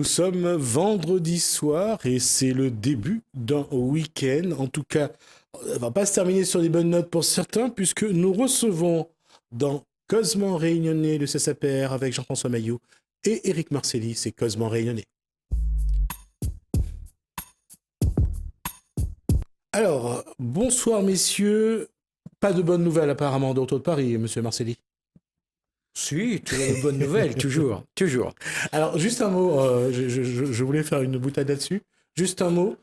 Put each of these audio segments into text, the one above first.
sommes vendredi soir et c'est le début d'un week-end. En tout cas, on va pas se terminer sur des bonnes notes pour certains puisque nous recevons dans Cosement Réunionnais le CSAPR avec Jean-François Maillot et Éric Marcelli, c'est Cosement Réunionnais. Alors, bonsoir messieurs. Pas de bonnes nouvelles apparemment de retour de Paris, monsieur Marcelli. Si, toujours de bonnes nouvelles, toujours. Alors, juste un mot, je voulais faire une boutade là-dessus. Juste un mot.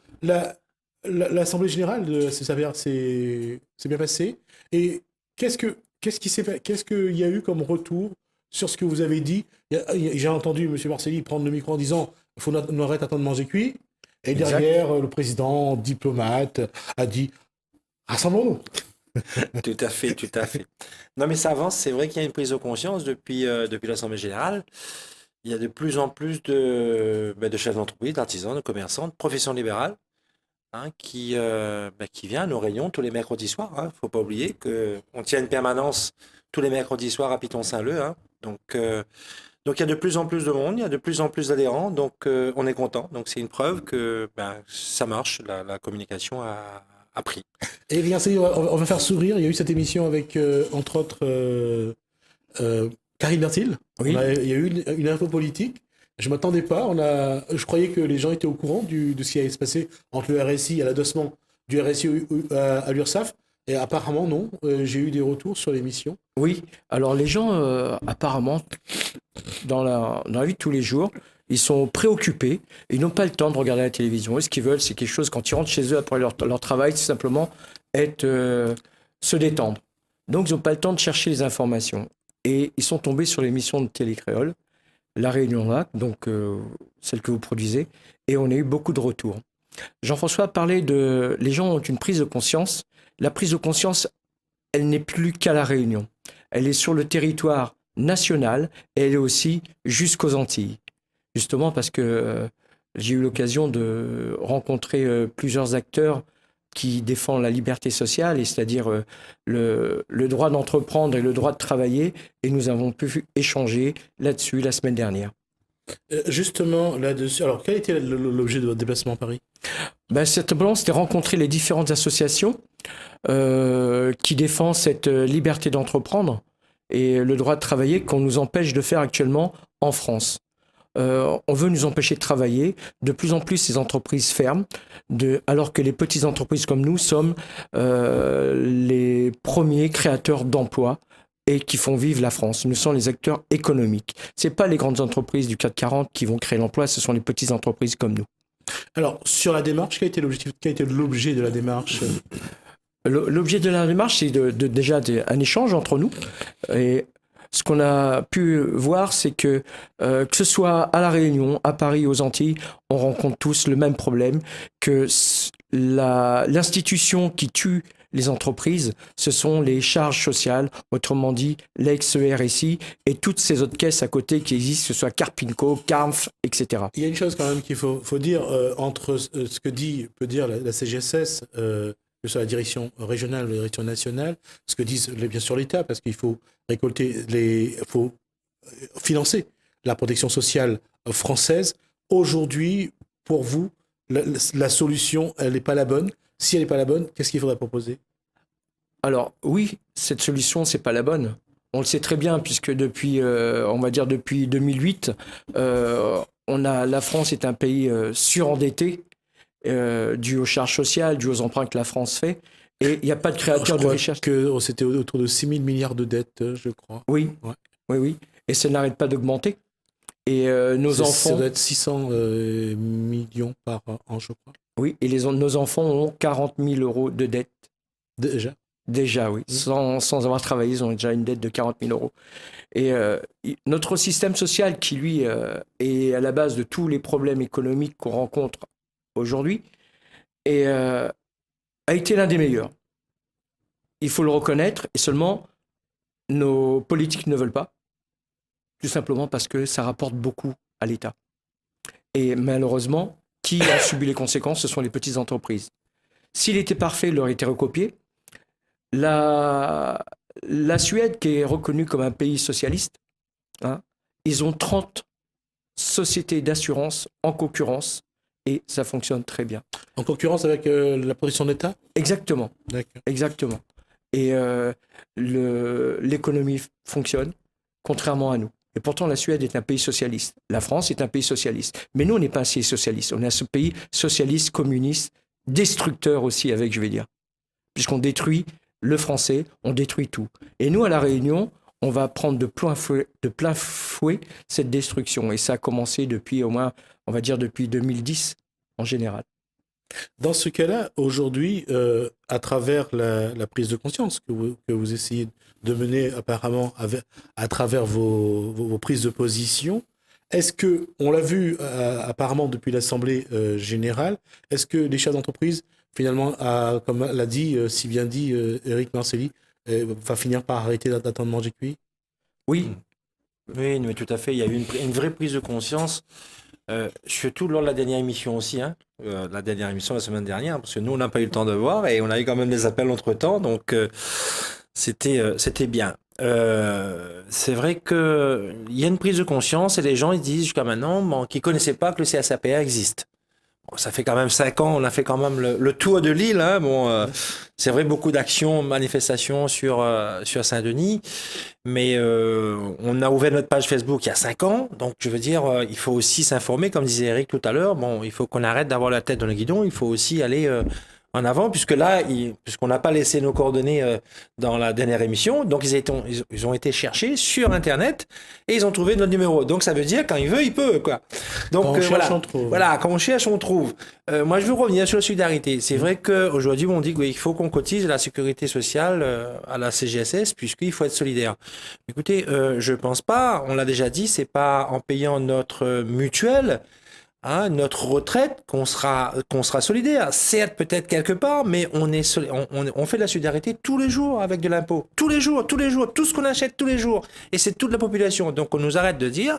L'Assemblée générale de CSAPR s'est bien passée. Et qu'est-ce qu'il y a eu comme retour sur ce que vous avez dit? J'ai entendu M. Marcelli prendre le micro en disant il faut qu'on arrête d'attendre de manger cuit. Et derrière, le président diplomate a dit rassemblons-nous. Tout à fait. Non, mais ça avance. C'est vrai qu'il y a une prise de conscience depuis l'Assemblée générale. Il y a de plus en plus de chefs d'entreprise, d'artisans, de commerçants, de professions libérales qui viennent à nos réunions tous les mercredis soirs. Il ne faut pas oublier qu'on tient une permanence tous les mercredis soirs à Piton-Saint-Leu. Donc, il y a de plus en plus de monde, il y a de plus en plus d'adhérents. Donc, on est content. Donc, c'est une preuve que ça marche. La communication a pris. Et bien, on va faire sourire. Il y a eu cette émission avec, entre autres, Karine Bertil. Oui. Il y a eu une info politique. Je ne m'attendais pas. Je croyais que les gens étaient au courant de ce qui allait se passer entre le RSI à l'adossement du RSI à l'URSSAF. Et apparemment, non. J'ai eu des retours sur l'émission. Oui, alors les gens, apparemment, dans la vie de tous les jours, ils sont préoccupés, ils n'ont pas le temps de regarder la télévision. Et ce qu'ils veulent, c'est quelque chose, quand ils rentrent chez eux après leur travail, c'est simplement se détendre. Donc, ils n'ont pas le temps de chercher les informations. Et ils sont tombés sur l'émission de Télé Créole, La Réunion Lac, donc celle que vous produisez, et on a eu beaucoup de retours. Jean-François parlait les gens ont une prise de conscience. La prise de conscience, elle n'est plus qu'à La Réunion. Elle est sur le territoire national et elle est aussi jusqu'aux Antilles. Justement parce que j'ai eu l'occasion de rencontrer plusieurs acteurs qui défendent la liberté sociale, et c'est-à-dire le droit d'entreprendre et le droit de travailler, et nous avons pu échanger là-dessus la semaine dernière. Justement, là-dessus, alors quel était l'objet de votre déplacement à Paris? Simplement, c'était rencontrer les différentes associations qui défendent cette liberté d'entreprendre et le droit de travailler qu'on nous empêche de faire actuellement en France. On veut nous empêcher de travailler. De plus en plus, ces entreprises ferment, alors que les petites entreprises comme nous sommes les premiers créateurs d'emplois et qui font vivre la France. Nous sommes les acteurs économiques. Ce n'est pas les grandes entreprises du CAC 40 qui vont créer l'emploi, ce sont les petites entreprises comme nous. Alors, sur la démarche, quel a été l'objet de la démarche? L'objet de la démarche, c'est déjà un échange entre nous. Et ce qu'on a pu voir, c'est que ce soit à La Réunion, à Paris, aux Antilles, on rencontre tous le même problème, que l'institution qui tue les entreprises, ce sont les charges sociales, autrement dit l'ex-RSI et toutes ces autres caisses à côté qui existent, que ce soit Carpinco, Carmf, etc. Il y a une chose quand même qu'il faut dire entre ce que peut dire la CGSS, que ce soit la direction régionale ou la direction nationale, ce que disent bien sûr l'État, parce qu'il faut faut financer la protection sociale française. Aujourd'hui, pour vous, la solution, elle n'est pas la bonne. Si elle n'est pas la bonne, qu'est-ce qu'il faudrait proposer? Alors oui, cette solution, c'est pas la bonne. On le sait très bien, puisque depuis 2008, la France est un pays surendetté, dû aux charges sociales, dû aux emprunts que la France fait. Et il n'y a pas de créateur de richesse. Que c'était autour de 6 000 milliards de dettes, je crois. Oui, ouais. Oui. Et ça n'arrête pas d'augmenter. Et nos enfants... Ça doit être 600 millions par an, je crois. Oui, et nos enfants ont 40 000 euros de dette. Déjà, oui. Sans avoir travaillé, ils ont déjà une dette de 40 000 euros. Et notre système social, qui lui est à la base de tous les problèmes économiques qu'on rencontre aujourd'hui, a été l'un des meilleurs. Il faut le reconnaître, et seulement nos politiques ne veulent pas, tout simplement parce que ça rapporte beaucoup à l'État. Et malheureusement, qui a subi les conséquences? Ce sont les petites entreprises. S'il était parfait, il aurait été recopié. La Suède, qui est reconnue comme un pays socialiste, ils ont 30 société d'assurance en concurrence et ça fonctionne très bien. En concurrence avec la protection d'État? Exactement. D'accord. Exactement. Et l'économie fonctionne, contrairement à nous. Et pourtant, la Suède est un pays socialiste. La France est un pays socialiste. Mais nous, on n'est pas un pays socialiste. On est un pays socialiste, communiste, destructeur aussi, avec, je vais dire. Puisqu'on détruit le français, on détruit tout. Et nous, à La Réunion, on va prendre de plein fouet cette destruction. Et ça a commencé depuis, au moins, on va dire, depuis 2010, en général. Dans ce cas-là, aujourd'hui, à travers la prise de conscience que vous essayez de mener apparemment à travers vos prises de position, est-ce que, on l'a vu apparemment depuis l'Assemblée générale, est-ce que les chefs d'entreprise, finalement, comme l'a dit, si bien dit Éric Marcelli, va finir par arrêter d'attendre manger cuit? Oui. Oui, mais tout à fait. Il y a eu une vraie prise de conscience. Surtout lors de la dernière émission aussi, la dernière émission la semaine dernière, parce que nous, on n'a pas eu le temps de voir et on a eu quand même des appels entre-temps, donc c'était bien. C'est vrai qu'il y a une prise de conscience et les gens ils disent jusqu'à maintenant qu'ils ne connaissaient pas que le CSAPR existe. Bon, ça fait quand même 5 ans, on a fait quand même le tour de l'île. C'est vrai, beaucoup d'actions, manifestations sur Saint-Denis, mais on a ouvert notre page Facebook il y a 5 ans, donc je veux dire, il faut aussi s'informer, comme disait Eric tout à l'heure. Bon, il faut qu'on arrête d'avoir la tête dans le guidon, il faut aussi aller en avant, puisque là, puisqu'on n'a pas laissé nos coordonnées dans la dernière émission, donc ils ont été cherchés sur Internet et ils ont trouvé notre numéro. Donc ça veut dire quand il veut, il peut, quoi. Donc quand on cherche, voilà. on trouve. Voilà, quand on cherche, on trouve. Moi, je veux revenir sur la solidarité. C'est vrai qu'aujourd'hui, on dit qu'il faut qu'on cotise la sécurité sociale à la CGSS, puisqu'il faut être solidaire. Écoutez, je pense pas, on l'a déjà dit, c'est pas en payant notre mutuelle, notre retraite qu'on sera solidaire. Certes, peut-être quelque part, mais on fait de la solidarité tous les jours avec de l'impôt. Tous les jours, tout ce qu'on achète tous les jours. Et c'est toute la population. Donc, on nous arrête de dire,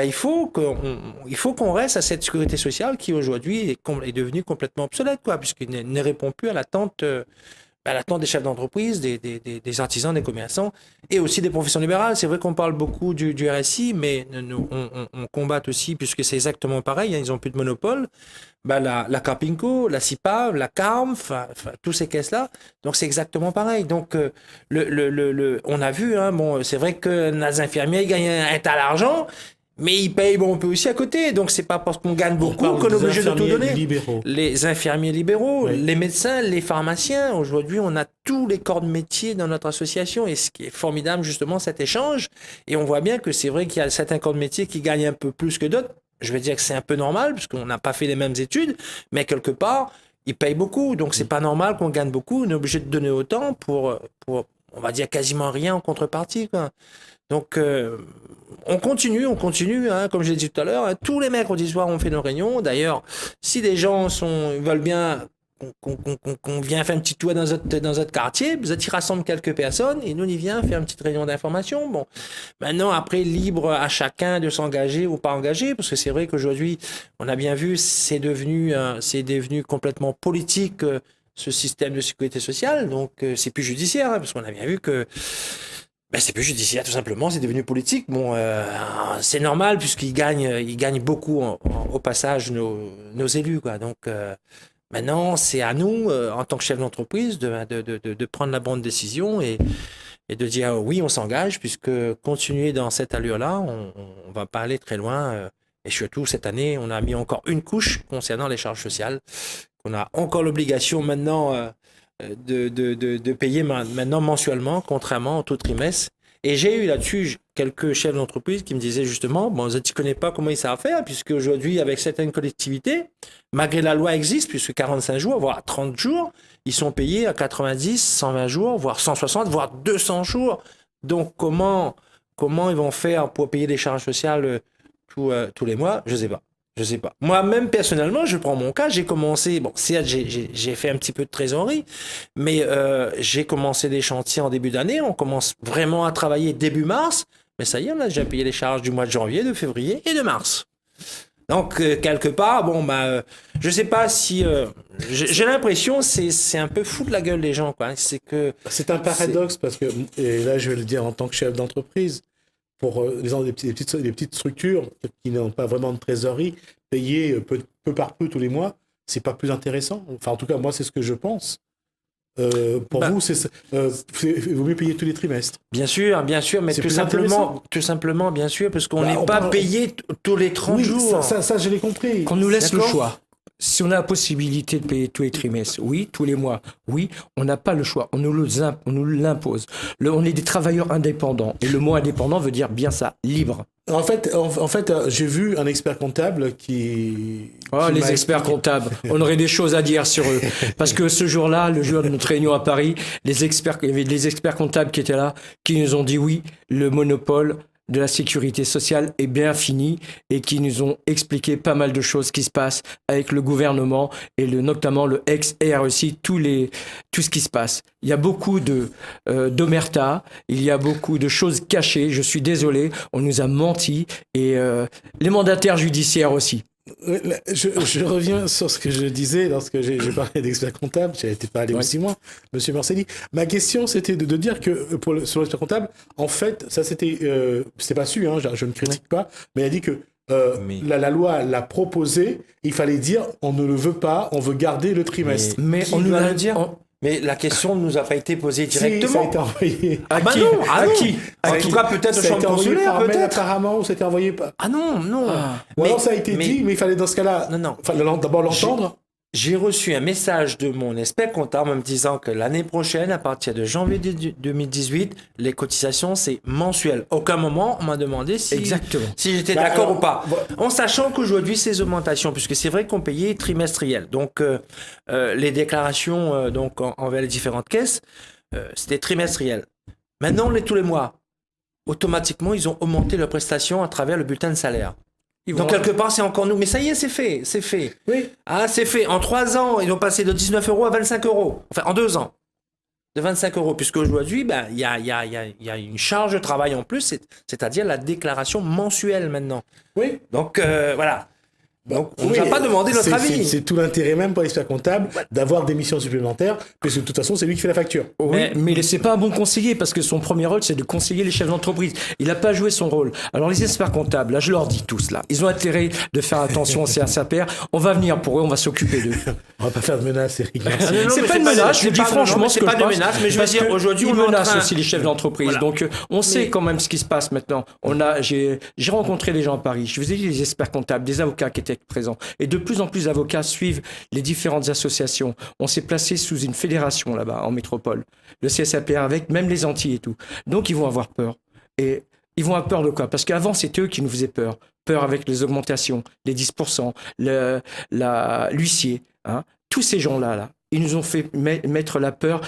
il faut qu'on reste à cette sécurité sociale qui aujourd'hui est devenue complètement obsolète, quoi, puisqu'il ne répond plus à l'attente des chefs d'entreprise, des artisans, des commerçants et aussi des professions libérales. C'est vrai qu'on parle beaucoup du RSI, mais on combat aussi, puisque c'est exactement pareil, ils n'ont plus de monopole, la Carpinco, la CIPAV, la CARM, tous ces caisses-là. Donc c'est exactement pareil. Donc on a vu, c'est vrai que les infirmiers ils gagnent un tas d'argent, mais ils payent un peu aussi à côté. Donc, c'est pas parce qu'on gagne beaucoup qu'on est obligé de tout donner. Libéraux. Les infirmiers libéraux, Oui. les médecins, les pharmaciens. Aujourd'hui, on a tous les corps de métier dans notre association. Et ce qui est formidable, justement, cet échange. Et on voit bien que c'est vrai qu'il y a certains corps de métier qui gagnent un peu plus que d'autres. Je vais dire que c'est un peu normal, parce qu'on n'a pas fait les mêmes études. Mais quelque part, ils payent beaucoup. Donc, c'est pas normal qu'on gagne beaucoup. On est obligé de donner autant pour on va dire, quasiment rien en contrepartie, quoi. Donc, on continue, comme je l'ai dit tout à l'heure. Tous les mercredis soirs, on fait nos réunions. D'ailleurs, si des gens veulent bien qu'on vienne faire un petit tour dans notre quartier, vous y rassemble quelques personnes et nous, on y vient faire une petite réunion d'information. Bon, maintenant, après, libre à chacun de s'engager ou pas engager, parce que c'est vrai qu'aujourd'hui, on a bien vu, c'est devenu complètement politique, ce système de sécurité sociale. Donc, c'est plus judiciaire, parce qu'on a bien vu que c'est plus judiciaire, tout simplement, c'est devenu politique. Bon, c'est normal, puisqu'ils gagnent beaucoup au passage nos élus, quoi. Donc, maintenant, c'est à nous, en tant que chef d'entreprise, de prendre la bonne décision et de dire oui, on s'engage, puisque continuer dans cette allure-là, on va pas aller très loin. Et surtout, cette année, on a mis encore une couche concernant les charges sociales, qu'on a encore l'obligation maintenant de payer maintenant mensuellement, contrairement au tout trimestre. Et j'ai eu là-dessus quelques chefs d'entreprise qui me disaient justement, tu ne connais pas comment ils savent faire, puisque aujourd'hui, avec certaines collectivités, malgré la loi existe, puisque 45 jours, voire 30 jours, ils sont payés à 90, 120 jours, voire 160, voire 200 jours. Donc, comment ils vont faire pour payer des charges sociales tous les mois? Je sais pas. Moi-même, personnellement, je prends mon cas, j'ai commencé, certes, j'ai fait un petit peu de trésorerie, mais j'ai commencé des chantiers en début d'année, on commence vraiment à travailler début mars, mais ça y est, on a déjà payé les charges du mois de janvier, de février et de mars. Donc, quelque part, je sais pas si... j'ai l'impression c'est un peu fou de la gueule des gens, quoi. C'est un paradoxe, parce que, et là je vais le dire en tant que chef d'entreprise, pour les petites structures qui n'ont pas vraiment de trésorerie, payer peu par peu tous les mois, c'est pas plus intéressant. Enfin, en tout cas, moi, c'est ce que je pense. Pour vous, il vaut mieux payer tous les trimestres. Bien sûr, mais C'est tout plus intéressant. simplement, bien sûr, parce qu'on Bah, n'est on pas parle- payé tous les 30 Oui, jours. ça, je l'ai compris. Qu'on nous laisse le D'accord. choix. Si on a la possibilité de payer tous les trimestres, oui, tous les mois, oui, on n'a pas le choix, on nous l'impose. On est des travailleurs indépendants, et le mot indépendant veut dire bien ça, libre. En fait, j'ai vu un expert comptable qui Oh, les m'a experts expliqué- comptables, on aurait des choses à dire sur eux. Parce que ce jour-là, le jour de notre réunion à Paris, il y avait des experts comptables qui étaient là, qui nous ont dit oui, le monopole de la sécurité sociale est bien fini et qui nous ont expliqué pas mal de choses qui se passent avec le gouvernement et notamment le ex-RSI, tout ce qui se passe. Il y a beaucoup d'omerta, il y a beaucoup de choses cachées, je suis désolé, on nous a menti et les mandataires judiciaires aussi. Je reviens sur ce que je disais lorsque j'ai parlé d'expert comptable. J'ai été pas allé Ouais. aussi loin, Monsieur Marcelli. Ma question, c'était de dire que sur l'expert comptable, en fait, ça c'était pas su, hein, je ne critique pas, mais elle a dit que Mais- la loi l'a proposé. Il fallait dire on ne le veut pas, on veut garder le trimestre. Mais Qui on nous doit l'a le dire on- Mais la question ne nous a pas été posée Si, ça a directement. été envoyé. À bah qui non, ah À non. qui En À tout qui cas, peut-être Ça au a champ été envoyé consulaire, par mail peut-être. apparemment, ou ça a été envoyé par... Ah non. Ah. Ou alors ça a été dit, mais il fallait dans ce cas-là, Non. d'abord l'entendre. J'ai reçu un message de mon expert comptable me disant que l'année prochaine, à partir de janvier 2018, les cotisations, c'est mensuel. Aucun moment, on m'a demandé si j'étais Bah, d'accord alors, ou pas. voilà. En sachant qu'aujourd'hui, ces augmentations, puisque c'est vrai qu'on payait trimestriel. Donc, les déclarations envers les différentes caisses, c'était trimestriel. Maintenant, on est tous les mois. Automatiquement, ils ont augmenté leurs prestations à travers le bulletin de salaire. Donc, quelque part, c'est encore nous. Mais ça y est, c'est fait. Oui. Ah, c'est fait. En 3 ans, ils ont passé de 19 euros à 25 euros. Enfin, en 2 ans. De 25 euros. Puisqu'aujourd'hui, il y a une charge de travail en plus, c'est-à-dire la déclaration mensuelle maintenant. Oui. Donc, voilà. Donc, on ne Oui, nous a pas demandé notre avis. C'est tout l'intérêt même pour l'expert comptable d'avoir des missions supplémentaires, puisque de toute façon, c'est lui qui fait la facture. Oui, mais c'est pas un bon conseiller parce que son premier rôle c'est de conseiller les chefs d'entreprise. Il n'a pas joué son rôle. Alors les experts comptables, là je leur dis tous là, ils ont intérêt de faire attention au CSAPR. On va venir pour eux, on va s'occuper d'eux. On va pas faire de menaces, Eric. Non, C'est mais pas une menace, je dis franchement ce c'est que pas je de pense. menace, mais je veux Parce dire, que aujourd'hui, ils on est en menacent train... aussi les chefs d'entreprise. Voilà. Donc on sait Mais- quand même ce qui se passe maintenant. J'ai rencontré des gens à Paris. Je vous ai dit des experts comptables, des avocats qui étaient présents. Et de plus en plus d'avocats suivent les différentes associations. On s'est placé sous une fédération là-bas en métropole, le CSAPR avec même les Antilles et tout. Donc ils vont avoir peur. Et ils vont avoir peur de quoi? Parce qu'avant c'était eux qui nous faisaient peur. Peur avec les augmentations, les 10%, l'huissier, hein. Tous ces gens-là, là, ils nous ont fait mettre la peur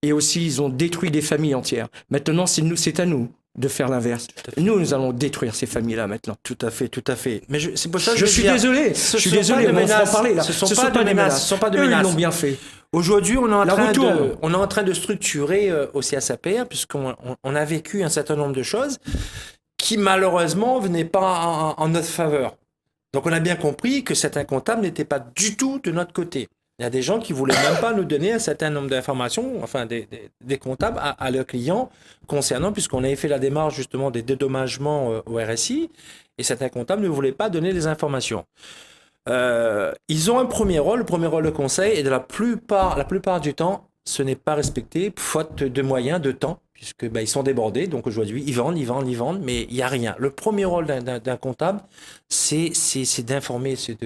et aussi ils ont détruit des familles entières. Maintenant, c'est à nous de faire l'inverse. Nous allons détruire ces familles-là maintenant. Tout à fait. Mais c'est pour ça que Je veux suis dire, désolé, ce je suis sont pas désolé, de mais on va en menaces. parler là. Ce sont pas de menaces, ce sont pas de Eux, menaces. ils l'ont bien fait. Aujourd'hui, on La retourne. est en train de structurer aussi à SAPR, puisqu'on a vécu un certain nombre de choses qui, malheureusement, venaient pas en notre faveur. Donc, on a bien compris que certains comptables n'étaient pas du tout de notre côté. Il y a des gens qui voulaient même pas nous donner un certain nombre d'informations, enfin des comptables à leurs clients concernant, puisqu'on avait fait la démarche justement des dédommagements au RSI, et certains comptables ne voulaient pas donner les informations. Ils ont un premier rôle, le premier rôle de conseil, et la plupart du temps, ce n'est pas respecté, faute de moyens, de temps, puisque ils sont débordés. Donc aujourd'hui, ils vendent, mais il n'y a rien. Le premier rôle d'un comptable, c'est d'informer, c'est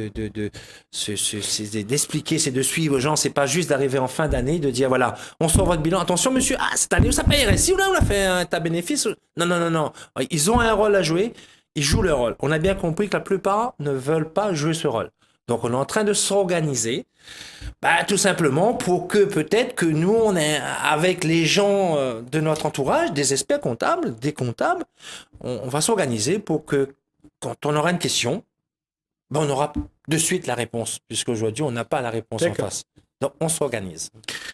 d'expliquer, c'est de suivre aux gens. C'est pas juste d'arriver en fin d'année, de dire voilà, on sort votre bilan. Attention, monsieur, cette année, ça paye RSI, ou là, on a fait un tas bénéfice. Non. Ils ont un rôle à jouer. Ils jouent leur rôle. On a bien compris que la plupart ne veulent pas jouer ce rôle. Donc, on est en train de s'organiser, tout simplement pour que peut-être que nous, on est avec les gens de notre entourage, des experts comptables, des comptables, on va s'organiser pour que quand on aura une question, on aura de suite la réponse, puisqu'aujourd'hui, on n'a pas la réponse en face. Donc, on s'organise.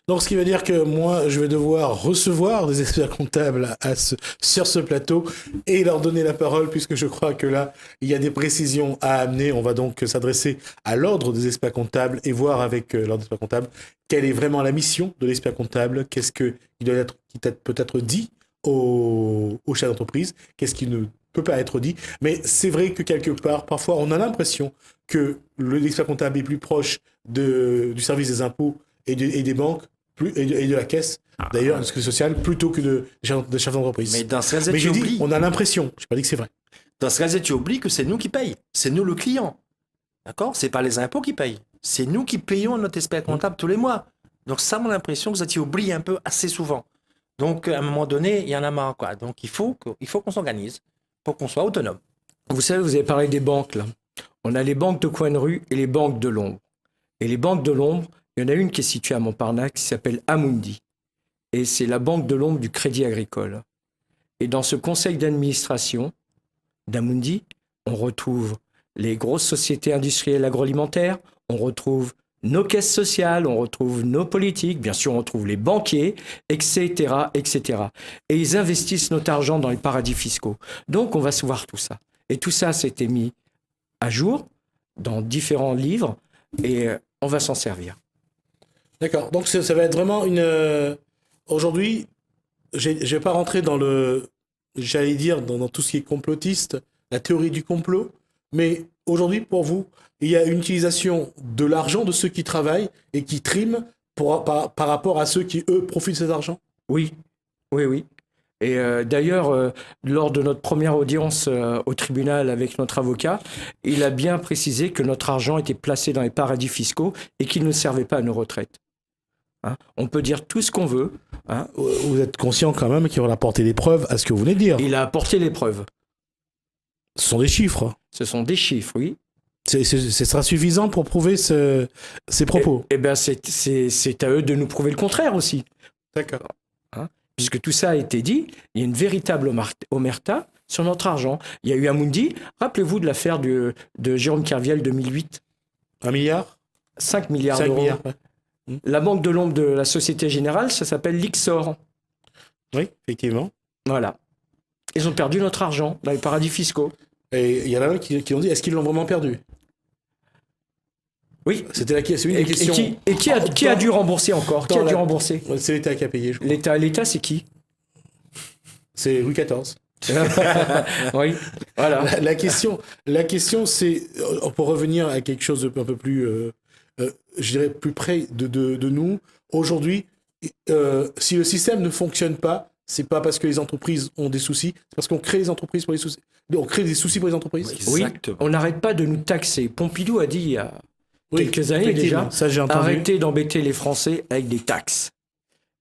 Donc, ce qui veut dire que moi, je vais devoir recevoir des experts comptables sur ce plateau et leur donner la parole, puisque je crois que là, il y a des précisions à amener. On va donc s'adresser à l'ordre des experts comptables et voir avec l'ordre des experts comptables quelle est vraiment la mission de l'expert comptable, qu'est-ce qu'il doit être peut-être dit au chef d'entreprise, qu'est-ce qui ne peut pas être dit. Mais c'est vrai que quelque part, parfois, on a l'impression que l'expert comptable est plus proche du service des impôts et des banques et de la caisse, d'ailleurs, de la sécurité sociale, plutôt que de chef d'entreprise. Mais dans ce cas, Mais tu j'ai dit, oublies. on a l'impression, je n'ai pas dit que c'est vrai. Dans ce cas, tu oublies que c'est nous qui payons. C'est nous le client. D'accord? C'est pas les impôts qui payent. C'est nous qui payons notre expert comptable tous les mois. Donc ça, mon impression que ça tu oublies un peu assez souvent. Donc à un moment donné, il y en a marre, quoi. Donc il faut qu'on s'organise pour qu'on soit autonome. Vous savez, vous avez parlé des banques, là. On a les banques de coin de rue et les banques de l'ombre. Et les banques de l'ombre, il y en a une qui est située à Montparnasse qui s'appelle Amundi. Et c'est la banque de l'ombre du Crédit Agricole. Et dans ce conseil d'administration d'Amundi, on retrouve les grosses sociétés industrielles agroalimentaires, on retrouve nos caisses sociales, on retrouve nos politiques, bien sûr on retrouve les banquiers, etc., etc. Et ils investissent notre argent dans les paradis fiscaux. Donc on va se voir tout ça. Et tout ça s'était mis à jour dans différents livres et on va s'en servir. D'accord. Donc ça va être vraiment une. Aujourd'hui, je ne vais pas rentrer dans j'allais dire, dans tout ce qui est complotiste, la théorie du complot, mais aujourd'hui, pour vous, il y a une utilisation de l'argent de ceux qui travaillent et qui triment par rapport à ceux qui, eux, profitent de cet argent? Oui, oui, oui. Et d'ailleurs, lors de notre première audience au tribunal avec notre avocat, il a bien précisé que notre argent était placé dans les paradis fiscaux et qu'il ne servait pas à nos retraites. Hein, on peut dire tout ce qu'on veut. Hein. Vous êtes conscient quand même qu'il va apporter des preuves à ce que vous venez de dire. Il a apporté les preuves. Ce sont des chiffres. Ce sont des chiffres, oui. Ce sera suffisant pour prouver ces propos. Eh bien, c'est à eux de nous prouver le contraire aussi. D'accord. Hein, puisque tout ça a été dit, il y a une véritable omerta sur notre argent. Il y a eu Amundi. Rappelez-vous de l'affaire de Jérôme Kerviel 2008. 1 milliard 5 milliards 5 d'euros. milliards, ouais. La banque de l'ombre de la Société Générale, ça s'appelle l'Ixor. Oui, effectivement. Voilà. Ils ont perdu notre argent dans les paradis fiscaux. Et il y en a qui ont dit, est-ce qu'ils l'ont vraiment perdu? Oui. C'était une des questions. Et qui a dû rembourser encore? Qui a dû rembourser? C'est l'État qui a payé, je crois. L'État, c'est qui? C'est Louis XIV. Oui, voilà. La question, c'est, pour revenir à quelque chose de un peu plus, je dirais, plus près de nous, aujourd'hui, si le système ne fonctionne pas, c'est pas parce que les entreprises ont des soucis, c'est parce qu'on crée des entreprises pour les soucis. On crée des soucis pour les entreprises. Oui, Exactement. on n'arrête pas de nous taxer. Pompidou a dit il y a Oui, quelques années déjà, ça j'ai entendu. arrêtez d'embêter les Français avec des taxes.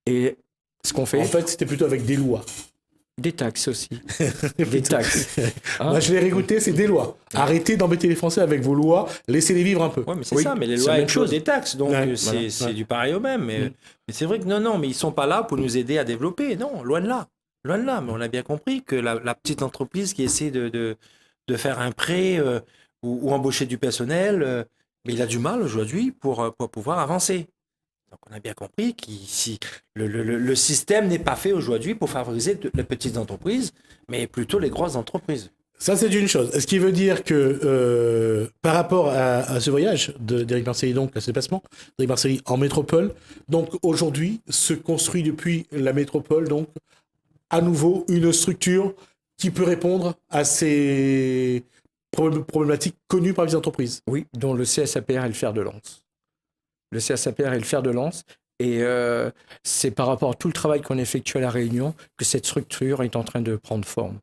Et ce qu'on fait, En fait, c'était plutôt avec des lois. des taxes aussi. Des taxes. Hein? Moi, je l'ai réécouté, c'est des lois. Arrêtez d'embêter les Français avec vos lois, laissez-les vivre un peu. Ouais, mais c'est Oui, ça, mais les c'est lois la même incluent chose. des taxes, donc Ouais, c'est voilà, c'est ouais. du pareil au même. Mais c'est vrai que non, mais ils sont pas là pour nous aider à développer. Non, loin de là. Loin de là. Mais on a bien compris que la petite entreprise qui essaie de faire un prêt ou embaucher du personnel, mais il a du mal aujourd'hui pour pouvoir avancer. Donc on a bien compris que si le système n'est pas fait aujourd'hui pour favoriser les petites entreprises, mais plutôt les grosses entreprises. Ça, c'est une chose. Ce qui veut dire que par rapport à ce voyage d'Éric Marcelli, donc à ce déplacement d'Éric Marcelli en métropole, donc aujourd'hui se construit depuis la métropole, donc à nouveau une structure qui peut répondre à ces problématiques connues par les entreprises. Oui, dont le CSAPR est le fer de lance. Le CSAPR est le fer de lance. Et c'est par rapport à tout le travail qu'on effectue à La Réunion que cette structure est en train de prendre forme.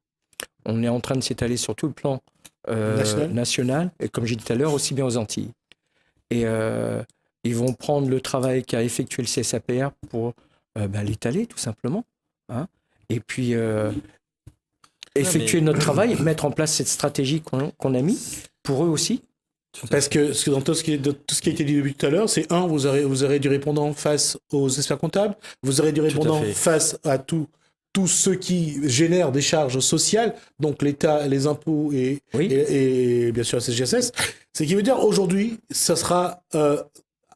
On est en train de s'étaler sur tout le plan national, et comme j'ai dit tout à l'heure, aussi bien aux Antilles. Et ils vont prendre le travail qu'a effectué le CSAPR pour l'étaler, tout simplement. Hein, et puis effectuer notre travail, mettre en place cette stratégie qu'on a mis, pour eux aussi. Parce que dans tout ce qui a été dit depuis tout à l'heure, c'est vous aurez du répondant face aux experts comptables, vous aurez du répondant face à tous ceux qui génèrent des charges sociales, donc l'État, les impôts et bien sûr la CGSS. Ce qui veut dire aujourd'hui, ça sera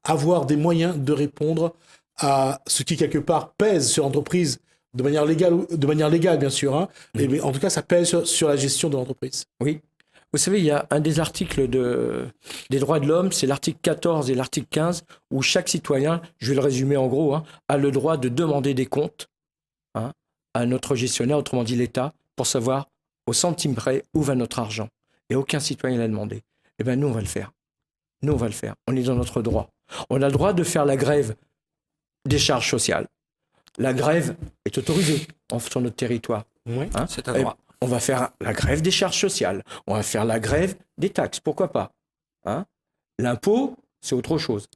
avoir des moyens de répondre à ce qui quelque part pèse sur l'entreprise de manière légale bien sûr, hein, mais en tout cas ça pèse sur la gestion de l'entreprise. Oui. Vous savez, il y a un des articles des droits de l'homme, c'est l'article 14 et l'article 15, où chaque citoyen, je vais le résumer en gros, hein, a le droit de demander des comptes, hein, à notre gestionnaire, autrement dit l'État, pour savoir au centime près où va notre argent. Et aucun citoyen l'a demandé. Eh bien, nous, on va le faire. Nous, on va le faire. On est dans notre droit. On a le droit de faire la grève des charges sociales. La grève est autorisée sur notre territoire. Oui. Hein. C'est un droit. On va faire la grève des charges sociales. On va faire la grève des taxes. Pourquoi pas, hein. L'impôt, c'est autre chose.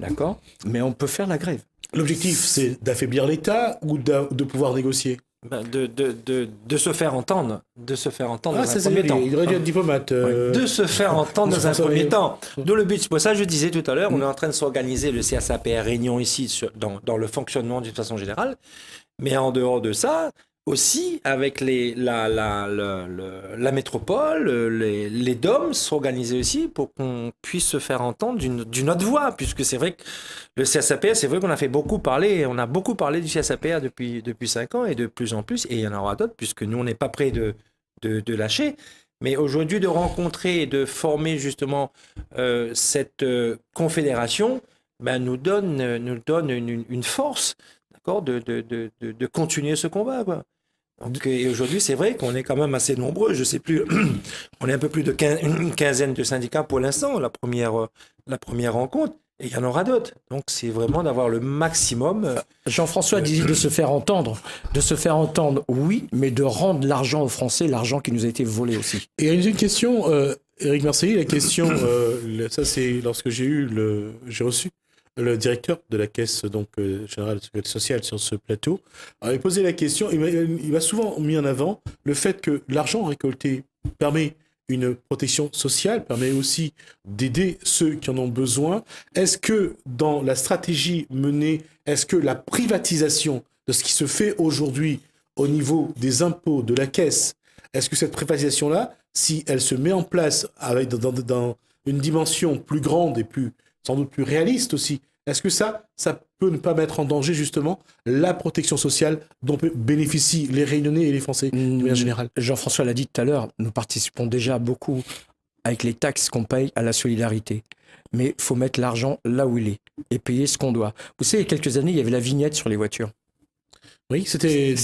D'accord. Mais on peut faire la grève. L'objectif, c'est d'affaiblir l'État ou de pouvoir négocier? De se faire entendre. De se faire entendre dans un c'est premier temps. il aurait dû être diplomate. De se faire entendre dans un François premier Hollande. temps. D'où le but. C'est pour ça que je disais tout à l'heure, on est en train de s'organiser le CSAPR réunion ici dans le fonctionnement d'une façon générale. Mais en dehors de ça, aussi avec la métropole, les DOM s'organiser aussi pour qu'on puisse se faire entendre d'une autre voix. Puisque c'est vrai que le CSAPR, c'est vrai qu'on a fait beaucoup parler, on a beaucoup parlé du CSAPR depuis 5 ans et de plus en plus. Et il y en aura d'autres, puisque nous, on n'est pas prêt de lâcher. Mais aujourd'hui, de rencontrer et de former justement cette confédération nous donne une force, d'accord, de continuer ce combat, quoi. Donc, et aujourd'hui, c'est vrai qu'on est quand même assez nombreux. Je sais plus, on est un peu plus de une quinzaine de syndicats pour l'instant, la première rencontre. Et il y en aura d'autres. Donc, c'est vraiment d'avoir le maximum. Jean-François disait de se faire entendre. De se faire entendre, oui, mais de rendre l'argent aux Français, l'argent qui nous a été volé aussi. Et il y a une question, Éric Marseille, la question, ça c'est lorsque j'ai reçu le directeur de la Caisse générale de sécurité sociale sur ce plateau, avait posé la question, il m'a souvent mis en avant le fait que l'argent récolté permet une protection sociale, permet aussi d'aider ceux qui en ont besoin. Est-ce que dans la stratégie menée, est-ce que la privatisation de ce qui se fait aujourd'hui au niveau des impôts de la Caisse, est-ce que cette privatisation-là, si elle se met en place avec, dans une dimension plus grande et sans doute plus réaliste aussi, est-ce que ça peut ne pas mettre en danger justement la protection sociale dont bénéficient les Réunionnais et les Français de manière générale? Jean-François l'a dit tout à l'heure, nous participons déjà beaucoup avec les taxes qu'on paye à la solidarité. Mais il faut mettre l'argent là où il est et payer ce qu'on doit. Vous savez, il y a quelques années, il y avait la vignette sur les voitures. Oui, c'était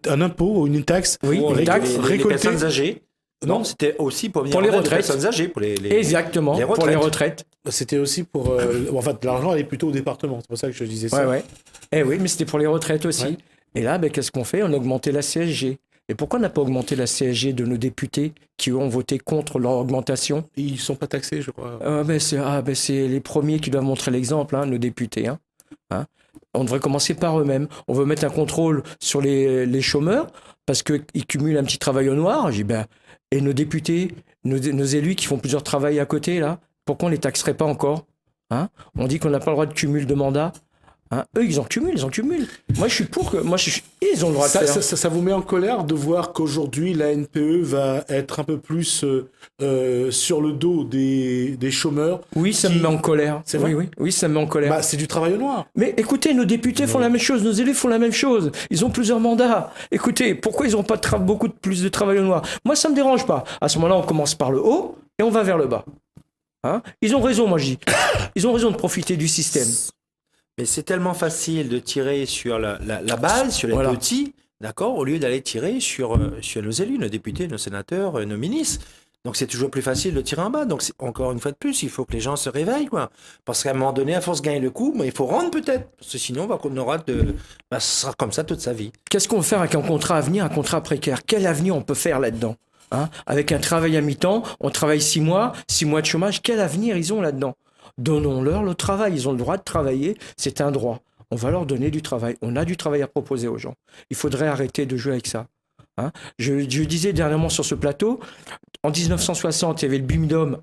un impôt ou une taxe. Oui, Pour une taxe les récoltée. personnes âgées. Non, c'était aussi pour venir Pour les en aide aux retraites. personnes âgées, pour les Exactement, pour les retraites. C'était aussi pour... en fait, l'argent allait plutôt au département. C'est pour ça que je disais ça. Ouais. Eh oui, mais c'était pour les retraites aussi. Ouais. Et là, qu'est-ce qu'on fait? On a augmenté la CSG. Et pourquoi on n'a pas augmenté la CSG de nos députés qui ont voté contre leur augmentation? Ils ne sont pas taxés, je crois. C'est les premiers qui doivent montrer l'exemple, nos députés. On devrait commencer par eux-mêmes. On veut mettre un contrôle sur les chômeurs parce qu'ils cumulent un petit travail au noir. Je dis, et nos députés, nos élus qui font plusieurs travails à côté, là, pourquoi on ne les taxerait pas encore? On dit qu'on n'a pas le droit de cumul de mandat. Eux, ils en cumulent. Moi, je suis pour que... ils ont le droit de faire. Ça vous met en colère de voir qu'aujourd'hui, la NPE va être un peu plus sur le dos des chômeurs? Oui, ça me met en colère. C'est vrai? Oui, ça me met en colère. C'est du travail au noir. Mais écoutez, nos députés font la même chose, nos élus font la même chose. Ils ont plusieurs mandats. Écoutez, pourquoi ils n'ont pas beaucoup plus de travail au noir? Moi, ça ne me dérange pas. À ce moment-là, on commence par le haut et on va vers le bas. Ils ont raison, moi je dis. Ils ont raison de profiter du système. Mais c'est tellement facile de tirer sur la balle, sur les petits, d'accord, au lieu d'aller tirer sur nos élus, nos députés, nos sénateurs, nos ministres. Donc c'est toujours plus facile de tirer en bas. Donc encore une fois de plus, il faut que les gens se réveillent, quoi. Parce qu'à un moment donné, à force de gagner le coup, il faut rendre peut-être. Parce que sinon, on aura ce sera comme ça toute sa vie. Qu'est-ce qu'on va faire avec un contrat à venir, un contrat précaire? Quel avenir on peut faire là-dedans? Avec un travail à mi-temps, on travaille 6 mois de chômage. Quel avenir ils ont là-dedans? Donnons-leur le travail. Ils ont le droit de travailler. C'est un droit. On va leur donner du travail. On a du travail à proposer aux gens. Il faudrait arrêter de jouer avec ça. Je disais dernièrement sur ce plateau, en 1960, il y avait le BIMDOM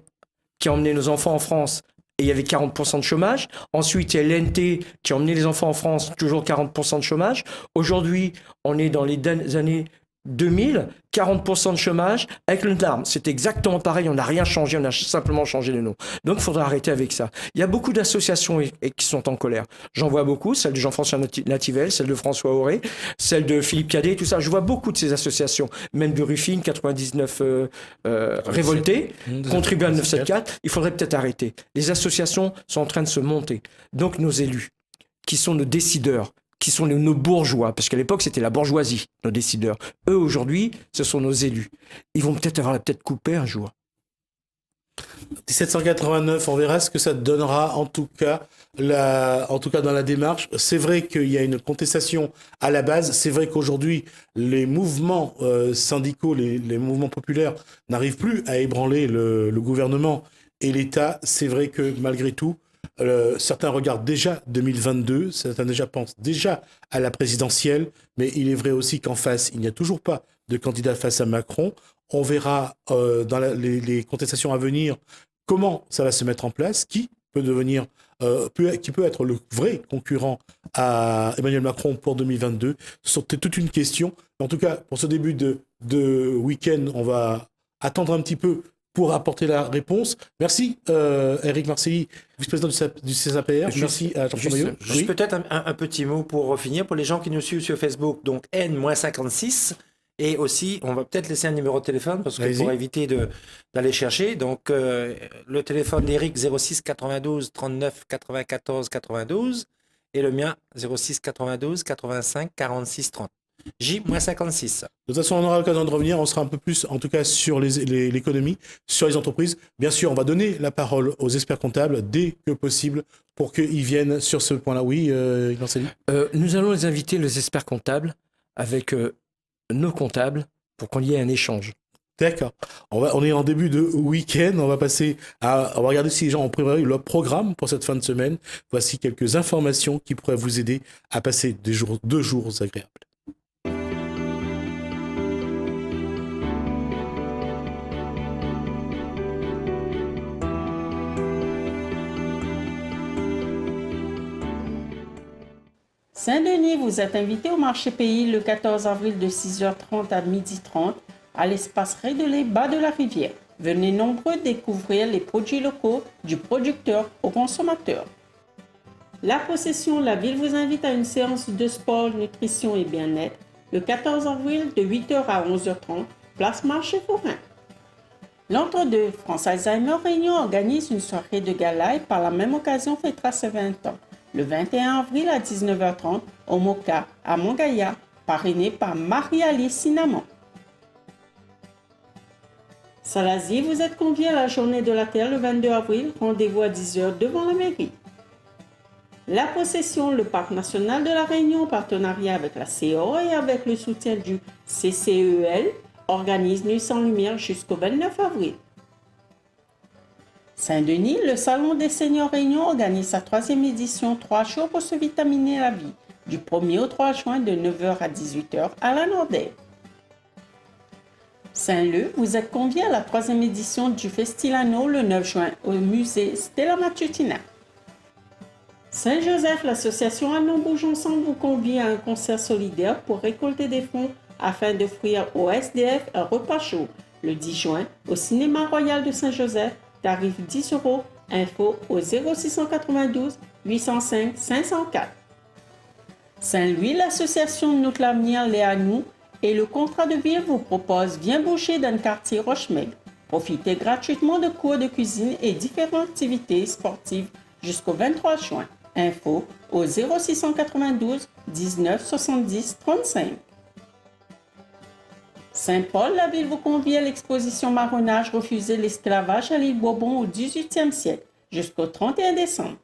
qui emmenait nos enfants en France et il y avait 40% de chômage. Ensuite, il y a l'ENT qui emmenait les enfants en France, toujours 40% de chômage. Aujourd'hui, on est dans les années 2000, 40% de chômage avec le NARM. C'est exactement pareil, on n'a rien changé, on a simplement changé le nom. Donc, il faudra arrêter avec ça. Il y a beaucoup d'associations qui sont en colère. J'en vois beaucoup, celle de Jean-François Nativelle, celle de François Auré, celle de Philippe Cadet, tout ça. Je vois beaucoup de ces associations, même de Ruffin, 99 révoltés, contribuables 974. Il faudrait peut-être arrêter. Les associations sont en train de se monter. Donc, nos élus, qui sont nos décideurs, qui sont nos bourgeois, parce qu'à l'époque, c'était la bourgeoisie, nos décideurs. Eux, aujourd'hui, ce sont nos élus. Ils vont peut-être avoir la tête coupée un jour. 1789, on verra ce que ça donnera, en tout cas dans la démarche. C'est vrai qu'il y a une contestation à la base. C'est vrai qu'aujourd'hui, les mouvements syndicaux, les mouvements populaires n'arrivent plus à ébranler le gouvernement et l'État. C'est vrai que malgré tout, certains regardent déjà 2022, certains pensent déjà à la présidentielle, mais il est vrai aussi qu'en face, il n'y a toujours pas de candidat face à Macron. On verra dans les contestations à venir comment ça va se mettre en place, qui peut devenir, qui peut être le vrai concurrent à Emmanuel Macron pour 2022. C'est toute une question. En tout cas, pour ce début de week-end, on va attendre un petit peu pour apporter la réponse. Merci Eric Marcelli, vice-président du CSAPR. Merci à Jean-François Maillot. Juste peut-être un petit mot pour finir, pour les gens qui nous suivent sur Facebook, donc N-56. Et aussi, on va peut-être laisser un numéro de téléphone parce que pour éviter d'aller chercher. Donc, le téléphone d'Éric 06 92 39 94 92 et le mien 06 92 85 46 30. J-56. De toute façon, on aura l'occasion de revenir. On sera un peu plus, en tout cas, sur l'économie, sur les entreprises. Bien sûr, on va donner la parole aux experts comptables dès que possible pour qu'ils viennent sur ce point-là. Oui, Marcelli. Nous allons les inviter, les experts comptables, avec nos comptables pour qu'on y ait un échange. D'accord. On est en début de week-end. On va regarder si les gens ont préparé leur programme pour cette fin de semaine. Voici quelques informations qui pourraient vous aider à passer 2 jours agréables. Saint-Denis, vous êtes invité au marché pays le 14 avril de 6h30 à 12h30 à l'espace Rédelé bas de la rivière. Venez nombreux découvrir les produits locaux du producteur au consommateur. La Possession, la ville vous invite à une séance de sport, nutrition et bien-être le 14 avril de 8h à 11h30, place Marché Forain. L'Entre-deux, France Alzheimer Réunion organise une soirée de gala et par la même occasion fêtera ses 20 ans. Le 21 avril à 19h30 au Moka à Montgaillard, parrainé par Marie-Alice Cinnamon. Salazie, vous êtes conviés à la Journée de la Terre le 22 avril, rendez-vous à 10h devant la mairie. La Possession, le Parc national de la Réunion, en partenariat avec la CO et avec le soutien du CCEL, organise Nuit sans lumière jusqu'au 29 avril. Saint-Denis, le Salon des Seniors Réunion organise sa 3e édition 3 jours pour se vitaminer la vie, du 1er au 3 juin de 9h à 18h à la Nordelle. Saint-Leu, vous êtes conviés à la 3e édition du Festilano le 9 juin au musée Stella Matutina. Saint-Joseph, l'association Allons Bouge Ensemble vous convie à un concert solidaire pour récolter des fonds afin d'offrir au SDF un repas chaud le 10 juin au Cinéma Royal de Saint-Joseph. Tarif 10 €. Info au 0692 805 504. Saint-Louis, l'association Notre l'avenir, les à nous et le contrat de ville vous propose Viens boucher dans le quartier Rochemel. Profitez gratuitement de cours de cuisine et différentes activités sportives jusqu'au 23 juin. Info au 0692 19 70 35. Saint-Paul, la ville vous convie à l'exposition Marronnage, refuser l'esclavage à l'île Bourbon au XVIIIe siècle jusqu'au 31 décembre.